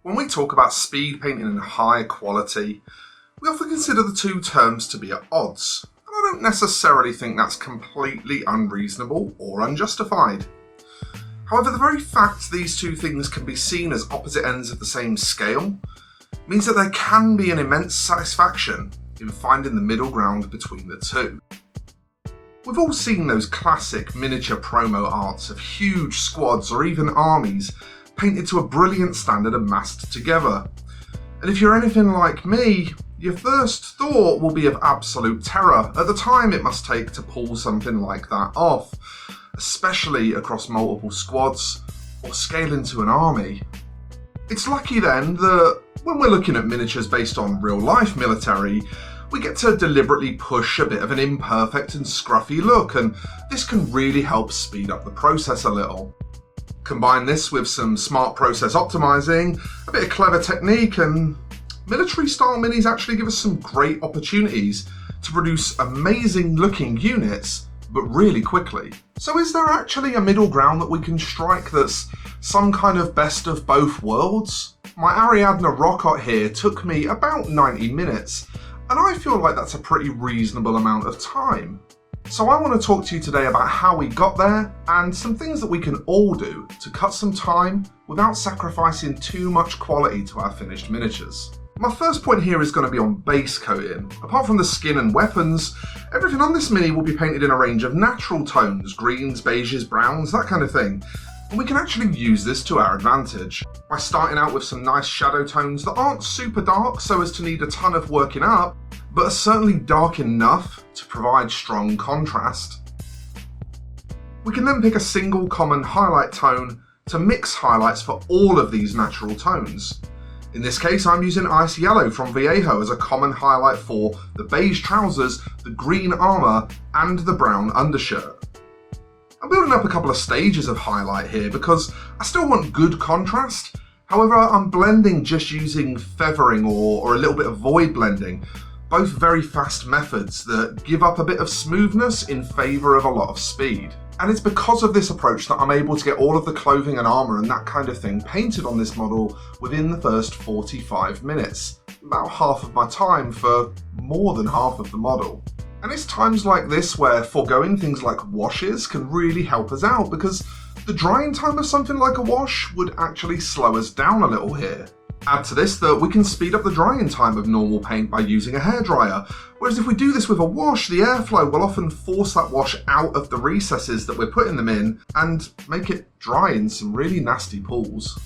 When we talk about speed painting and high quality, we often consider the two terms to be at odds, and I don't necessarily think that's completely unreasonable or unjustified. However, the very fact these two things can be seen as opposite ends of the same scale means that there can be an immense satisfaction in finding the middle ground between the two. We've all seen those classic miniature promo arts of huge squads or even armies painted to a brilliant standard and massed together. And if you're anything like me, your first thought will be of absolute terror at the time it must take to pull something like that off, especially across multiple squads or scaling to an army. It's lucky then that when we're looking at miniatures based on real life military, we get to deliberately push a bit of an imperfect and scruffy look, and this can really help speed up the process a little. Combine this with some smart process optimizing, a bit of clever technique, and military style minis actually give us some great opportunities to produce amazing looking units, but really quickly. So is there actually a middle ground that we can strike that's some kind of best of both worlds? My Ariadna Rokots here took me about 90 minutes, and I feel like that's a pretty reasonable amount of time. So I want to talk to you today about how we got there and some things that we can all do to cut some time without sacrificing too much quality to our finished miniatures. My first point here is going to be on base coating. Apart from the skin and weapons, everything on this mini will be painted in a range of natural tones, greens, beiges, browns, that kind of thing. And we can actually use this to our advantage by starting out with some nice shadow tones that aren't super dark so as to need a ton of working up, but are certainly dark enough to provide strong contrast. We can then pick a single common highlight tone to mix highlights for all of these natural tones. In this case, I'm using Ice Yellow from Vallejo as a common highlight for the beige trousers, the green armour, and the brown undershirt. I'm building up a couple of stages of highlight here because I still want good contrast. However, I'm blending just using feathering or a little bit of void blending, both very fast methods that give up a bit of smoothness in favour of a lot of speed. And it's because of this approach that I'm able to get all of the clothing and armour and that kind of thing painted on this model within the first 45 minutes, about half of my time for more than half of the model. And it's times like this where foregoing things like washes can really help us out, because the drying time of something like a wash would actually slow us down a little here. Add to this that we can speed up the drying time of normal paint by using a hairdryer, whereas if we do this with a wash, the airflow will often force that wash out of the recesses that we're putting them in and make it dry in some really nasty pools.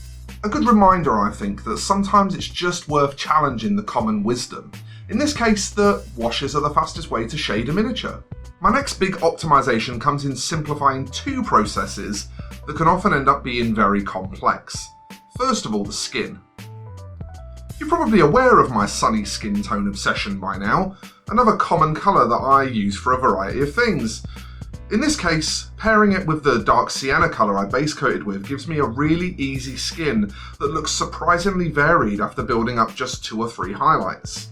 A good reminder, I think, that sometimes it's just worth challenging the common wisdom. In this case, that washes are the fastest way to shade a miniature. My next big optimization comes in simplifying two processes that can often end up being very complex. First of all, the skin. You're probably aware of my sunny skin tone obsession by now, another common colour that I use for a variety of things. In this case, pairing it with the dark sienna colour I base coated with gives me a really easy skin that looks surprisingly varied after building up just 2 or 3 highlights.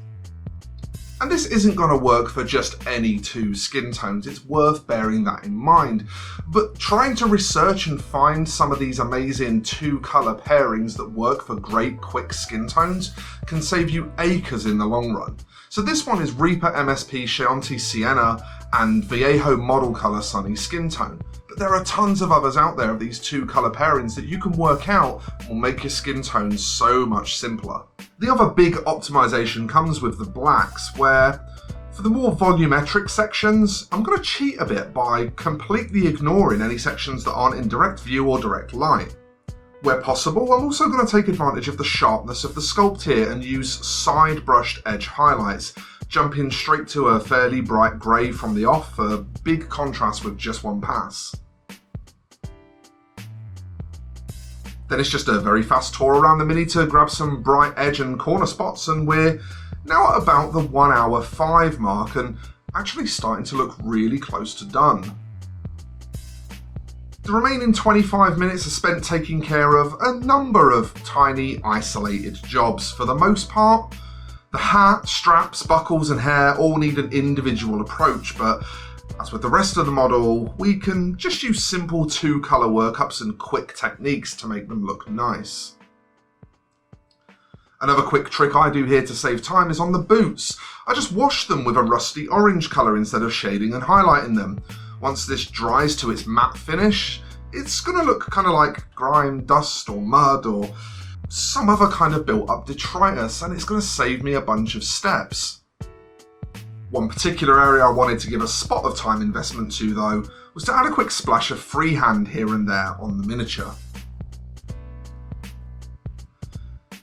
And this isn't going to work for just any 2 skin tones, it's worth bearing that in mind. But trying to research and find some of these amazing 2 colour pairings that work for great quick skin tones can save you acres in the long run. So this one is Reaper MSP Chianti Sienna and Vallejo Model Colour Sunny Skin Tone. But there are tons of others out there of these 2 colour pairings that you can work out will make your skin tones so much simpler. The other big optimization comes with the blacks, where for the more volumetric sections, I'm going to cheat a bit by completely ignoring any sections that aren't in direct view or direct light. Where possible, I'm also going to take advantage of the sharpness of the sculpt here and use side brushed edge highlights, jumping straight to a fairly bright grey from the off for big contrast with just one pass. Then it's just a very fast tour around the mini to grab some bright edge and corner spots, and we're now at about the 1 hour 5 mark and actually starting to look really close to done. The remaining 25 minutes are spent taking care of a number of tiny isolated jobs. For the most part, the hat, straps, buckles and hair all need an individual approach, but as with the rest of the model, we can just use simple 2 colour workups and quick techniques to make them look nice. Another quick trick I do here to save time is on the boots. I just wash them with a rusty orange colour instead of shading and highlighting them. Once this dries to its matte finish, it's going to look kind of like grime, dust or mud or some other kind of built up detritus, and it's going to save me a bunch of steps. One particular area I wanted to give a spot of time investment to though was to add a quick splash of freehand here and there on the miniature.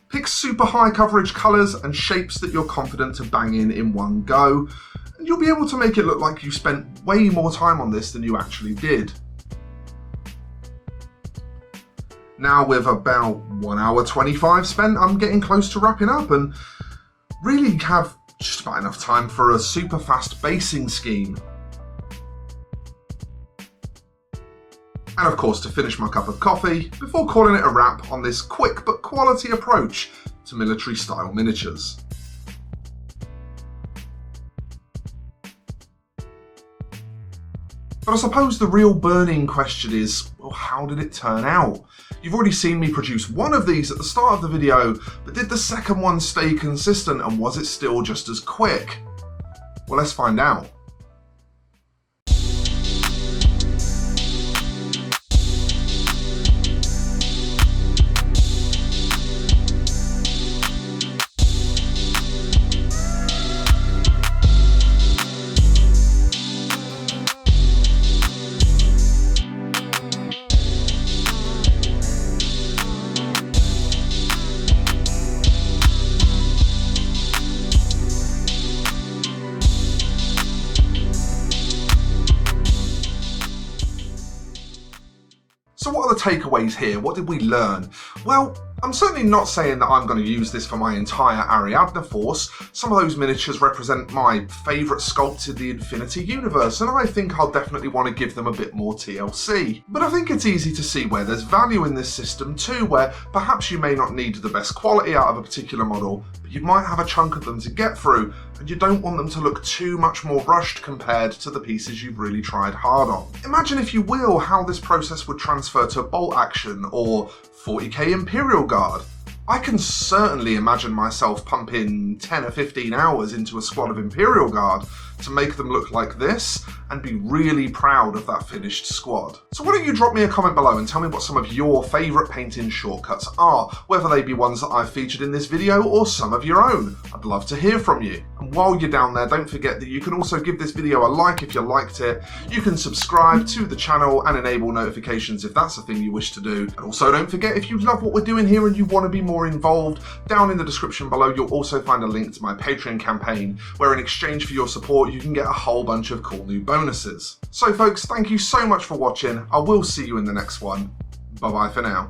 Pick super high coverage colours and shapes that you're confident to bang in one go, and you'll be able to make it look like you spent way more time on this than you actually did. Now with about 1 hour 25 spent, I'm getting close to wrapping up and really have just about enough time for a super fast basing scheme. And of course to finish my cup of coffee before calling it a wrap on this quick but quality approach to military style miniatures. But I suppose the real burning question is, well, how did it turn out? You've already seen me produce one of these at the start of the video, but did the second one stay consistent and was it still just as quick? Well, let's find out. So what are the takeaways here? What did we learn? Well, I'm certainly not saying that I'm going to use this for my entire Ariadna force. Some of those miniatures represent my favourite sculpts in the Infinity universe, and I think I'll definitely want to give them a bit more TLC. But I think it's easy to see where there's value in this system too, where perhaps you may not need the best quality out of a particular model, but you might have a chunk of them to get through, and you don't want them to look too much more rushed compared to the pieces you've really tried hard on. Imagine, if you will, how this process would transfer to bolt action or 40k Imperial Guard. I can certainly imagine myself pumping 10 or 15 hours into a squad of Imperial Guard to make them look like this and be really proud of that finished squad. So why don't you drop me a comment below and tell me what some of your favourite painting shortcuts are, whether they be ones that I've featured in this video or some of your own. I'd love to hear from you. And while you're down there, don't forget that you can also give this video a like if you liked it. You can subscribe to the channel and enable notifications if that's a thing you wish to do. And also don't forget, if you love what we're doing here and you want to be more involved, down in the description below you'll also find a link to my Patreon campaign, where in exchange for your support you can get a whole bunch of cool new bonuses. So folks, thank you so much for watching. I will see you in the next one. Bye bye for now.